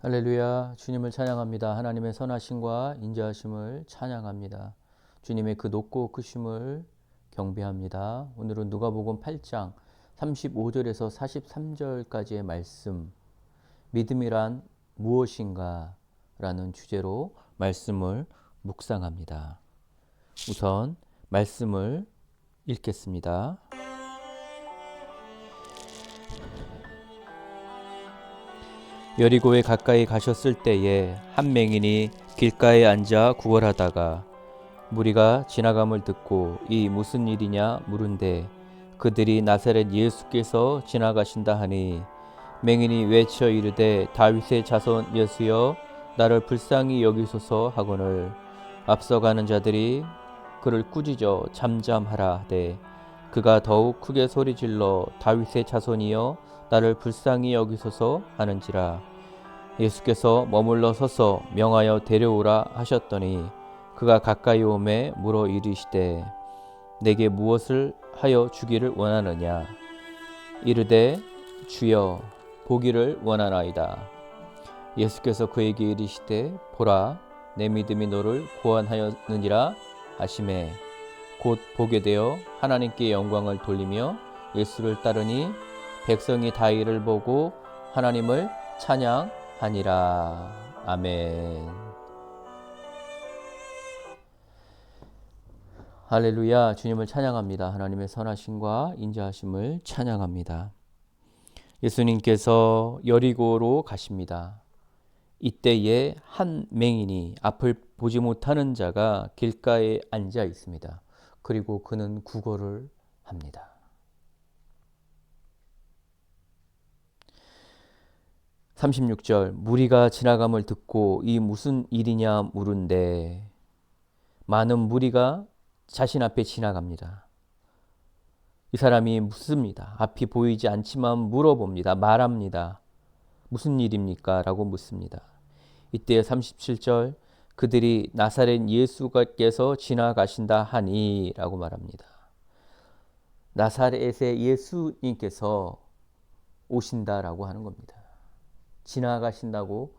할렐루야, 주님을 찬양합니다. 하나님의 선하심과 인자하심을 찬양합니다. 주님의 그 높고 크심을 경배합니다. 오늘은 누가복음 8장 35절에서 43절까지의 말씀, 믿음이란 무엇인가? 라는 주제로 말씀을 묵상합니다. 우선 말씀을 읽겠습니다. 여리고에 가까이 가셨을 때에 한 맹인이 길가에 앉아 구걸하다가 무리가 지나감을 듣고 이 무슨 일이냐 물은데 그들이 나사렛 예수께서 지나가신다 하니 맹인이 외쳐 이르되 다윗의 자손 예수여 나를 불쌍히 여기소서 하거늘 앞서가는 자들이 그를 꾸짖어 잠잠하라 하되 그가 더욱 크게 소리질러 다윗의 자손이여 나를 불쌍히 여기소서 하는지라. 예수께서 머물러 서서 명하여 데려오라 하셨더니 그가 가까이 오매 물어 이르시되 내게 무엇을 하여 주기를 원하느냐. 이르되 주여 보기를 원하나이다. 예수께서 그에게 이르시되 보라 내 믿음이 너를 구원하였느니라 하시매 곧 보게 되어 하나님께 영광을 돌리며 예수를 따르니 백성이 다 이를 보고 하나님을 찬양하니라. 아멘. 할렐루야, 주님을 찬양합니다. 하나님의 선하심과 인자하심을 찬양합니다. 예수님께서 여리고로 가십니다. 이때에 한 맹인이 앞을 보지 못하는 자가 길가에 앉아 있습니다. 그리고 그는 구걸을 합니다. 36절 무리가 지나감을 듣고 이 무슨 일이냐 물은데 많은 무리가 자신 앞에 지나갑니다. 이 사람이 묻습니다. 앞이 보이지 않지만 물어봅니다. 말합니다. 무슨 일입니까? 라고 묻습니다. 이때 37절 그들이 나사렛 예수께서 지나가신다 하니 라고 말합니다. 나사렛의 예수님께서 오신다라고 하는 겁니다. 지나가신다고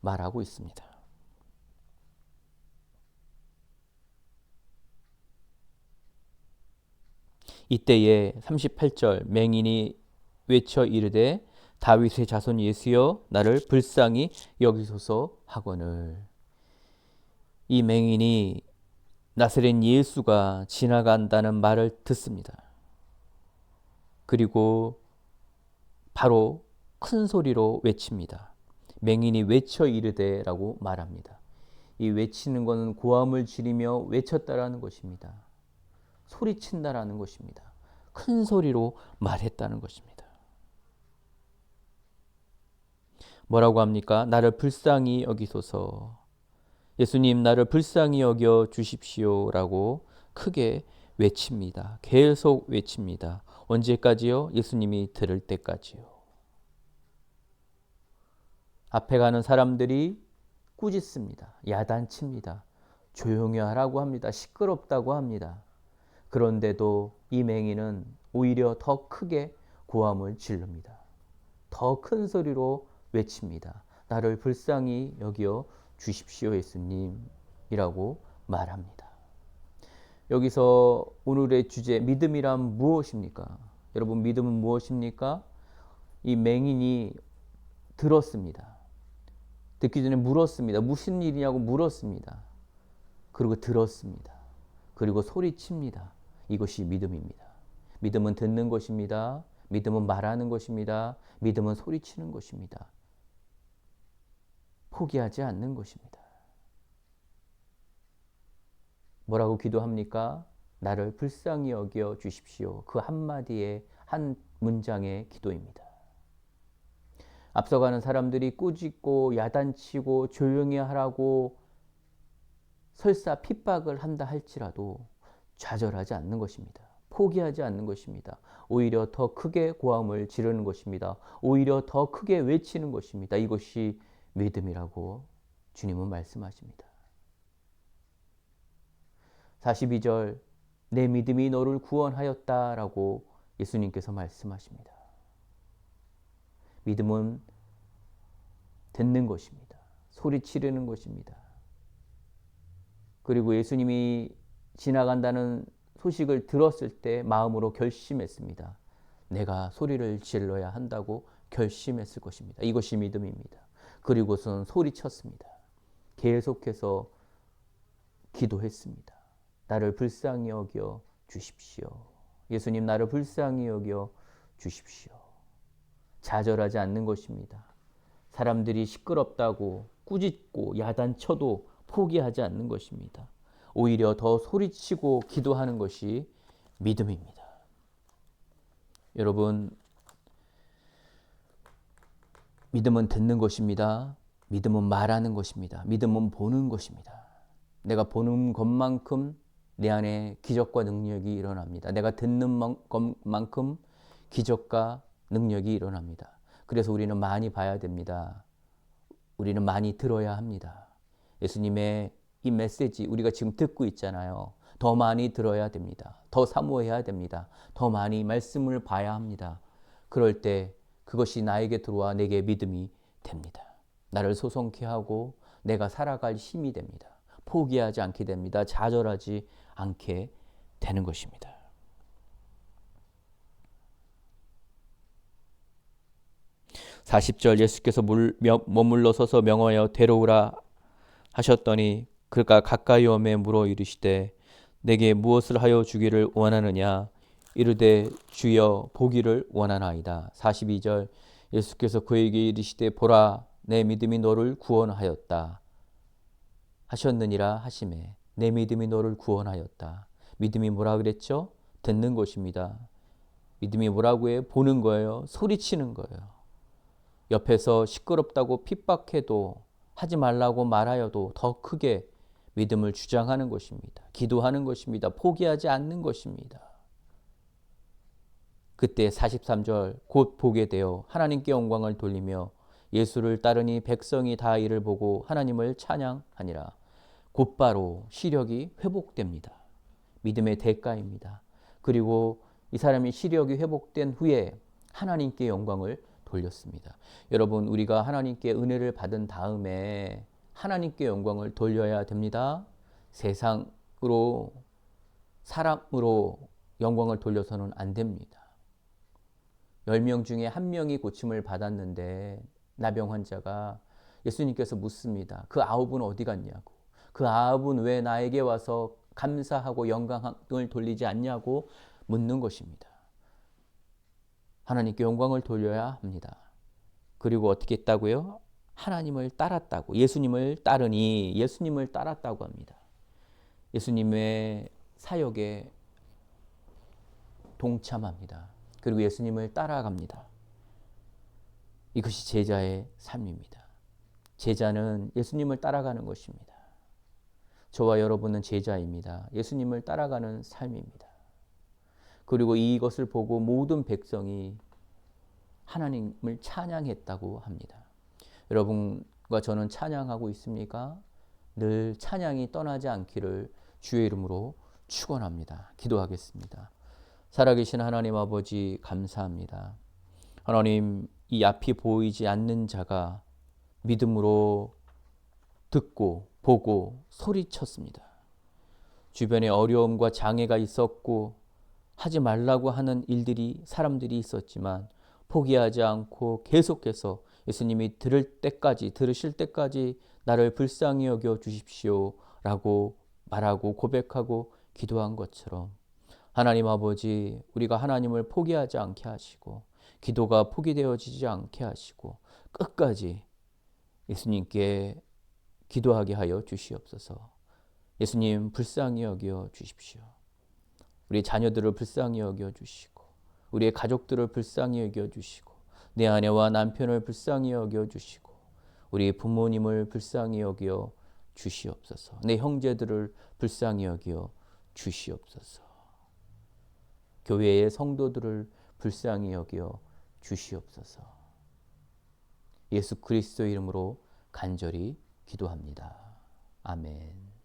말하고 있습니다. 이때에 38절 맹인이 외쳐 이르되 다윗의 자손 예수여 나를 불쌍히 여기소서 하거늘. 이 맹인이 나사렛 예수가 지나간다는 말을 듣습니다. 그리고 바로 큰 소리로 외칩니다. 맹인이 외쳐 이르되 라고 말합니다. 이 외치는 것은 고함을 지르며 외쳤다라는 것입니다. 소리친다라는 것입니다. 큰 소리로 말했다는 것입니다. 뭐라고 합니까? 나를 불쌍히 여기소서. 예수님 나를 불쌍히 여겨 주십시오 라고 크게 외칩니다. 계속 외칩니다. 언제까지요? 예수님이 들을 때까지요. 앞에 가는 사람들이 꾸짖습니다. 야단칩니다. 조용히 하라고 합니다. 시끄럽다고 합니다. 그런데도 이 맹인은 오히려 더 크게 고함을 지릅니다. 더 큰 소리로 외칩니다. 나를 불쌍히 여겨 주십시오 예수님이라고 말합니다. 여기서 오늘의 주제 믿음이란 무엇입니까? 여러분 믿음은 무엇입니까? 이 맹인이 들었습니다. 듣기 전에 물었습니다. 무슨 일이냐고 물었습니다. 그리고 들었습니다. 그리고 소리칩니다. 이것이 믿음입니다. 믿음은 듣는 것입니다. 믿음은 말하는 것입니다. 믿음은 소리치는 것입니다. 포기하지 않는 것입니다. 뭐라고 기도합니까? 나를 불쌍히 여겨 주십시오. 그 한마디의 한 문장의 기도입니다. 앞서가는 사람들이 꾸짖고 야단치고 조용히 하라고 설사 핍박을 한다 할지라도 좌절하지 않는 것입니다. 포기하지 않는 것입니다. 오히려 더 크게 고함을 지르는 것입니다. 오히려 더 크게 외치는 것입니다. 이것이 믿음이라고 주님은 말씀하십니다. 42절 내 믿음이 너를 구원하였다라고 예수님께서 말씀하십니다. 믿음은 듣는 것입니다. 소리 지르는 것입니다. 그리고 예수님이 지나간다는 소식을 들었을 때 마음으로 결심했습니다. 내가 소리를 질러야 한다고 결심했을 것입니다. 이것이 믿음입니다. 그리고선 소리쳤습니다. 계속해서 기도했습니다. 나를 불쌍히 여겨 주십시오. 예수님, 나를 불쌍히 여겨 주십시오. 좌절하지 않는 것입니다. 사람들이 시끄럽다고 꾸짖고 야단쳐도 포기하지 않는 것입니다. 오히려 더 소리치고 기도하는 것이 믿음입니다. 여러분, 믿음은 듣는 것입니다. 믿음은 말하는 것입니다. 믿음은 보는 것입니다. 내가 보는 것만큼 내 안에 기적과 능력이 일어납니다. 내가 듣는 것만큼 기적과 능력이 일어납니다. 그래서 우리는 많이 봐야 됩니다. 우리는 많이 들어야 합니다. 예수님의 이 메시지 우리가 지금 듣고 있잖아요. 더 많이 들어야 됩니다. 더 사모해야 됩니다. 더 많이 말씀을 봐야 합니다. 그럴 때 그것이 나에게 들어와 내게 믿음이 됩니다. 나를 소송케 하고 내가 살아갈 힘이 됩니다. 포기하지 않게 됩니다. 좌절하지 않게 되는 것입니다. (40절) 예수께서 머물러 서서 명하여 데려오라 하셨더니 그가 가까이 오매 물어 이르시되 내게 무엇을 하여 주기를 원하느냐 이르되 주여 보기를 원하나이다. (42절) 예수께서 그에게 이르시되 보라 내 믿음이 너를 구원하였다 하셨느니라 하시매 내 믿음이 너를 구원하였다. 믿음이 뭐라 그랬죠? 듣는 것입니다. 믿음이 뭐라고 해요? 보는 거예요. 소리치는 거예요. 옆에서 시끄럽다고 핍박해도 하지 말라고 말하여도 더 크게 믿음을 주장하는 것입니다. 기도하는 것입니다. 포기하지 않는 것입니다. 그때 43절 곧 보게 되어 하나님께 영광을 돌리며 예수를 따르니 백성이 다 이를 보고 하나님을 찬양하니라. 곧바로 시력이 회복됩니다. 믿음의 대가입니다. 그리고 이 사람이 시력이 회복된 후에 하나님께 영광을 돌렸습니다. 여러분, 우리가 하나님께 은혜를 받은 다음에 하나님께 영광을 돌려야 됩니다. 세상으로 사람으로 영광을 돌려서는 안 됩니다. 10명 중에 1명이 고침을 받았는데 나병 환자가 예수님께서 묻습니다. 그 9은 어디 갔냐고. 그 9은 왜 나에게 와서 감사하고 영광을 돌리지 않냐고 묻는 것입니다. 하나님께 영광을 돌려야 합니다. 그리고 어떻게 했다고요? 하나님을 따랐다고. 예수님을 따르니 예수님을 따랐다고 합니다. 예수님의 사역에 동참합니다. 그리고 예수님을 따라갑니다. 이것이 제자의 삶입니다. 제자는 예수님을 따라가는 것입니다. 저와 여러분은 제자입니다. 예수님을 따라가는 삶입니다. 그리고 이것을 보고 모든 백성이 하나님을 찬양했다고 합니다. 여러분과 저는 찬양하고 있습니까? 늘 찬양이 떠나지 않기를 주의 이름으로 축원합니다. 기도하겠습니다. 살아계신 하나님 아버지 감사합니다. 하나님, 이 앞이 보이지 않는 자가 믿음으로 듣고 보고 소리쳤습니다. 주변에 어려움과 장애가 있었고 하지 말라고 하는 일들이 사람들이 있었지만 포기하지 않고 계속해서 예수님이 들으실 때까지 나를 불쌍히 여겨 주십시오 라고 말하고 고백하고 기도한 것처럼 하나님 아버지, 우리가 하나님을 포기하지 않게 하시고 기도가 포기되어지지 않게 하시고 끝까지 예수님께 기도하게 하여 주시옵소서. 예수님 불쌍히 여겨 주십시오. 우리 자녀들을 불쌍히 여겨 주시고 우리의 가족들을 불쌍히 여겨 주시고 내 아내와 남편을 불쌍히 여겨 주시고 우리 부모님을 불쌍히 여겨 주시옵소서. 내 형제들을 불쌍히 여겨 주시옵소서. 교회의 성도들을 불쌍히 여겨 주시옵소서. 예수 그리스도 이름으로 간절히 기도합니다. 아멘.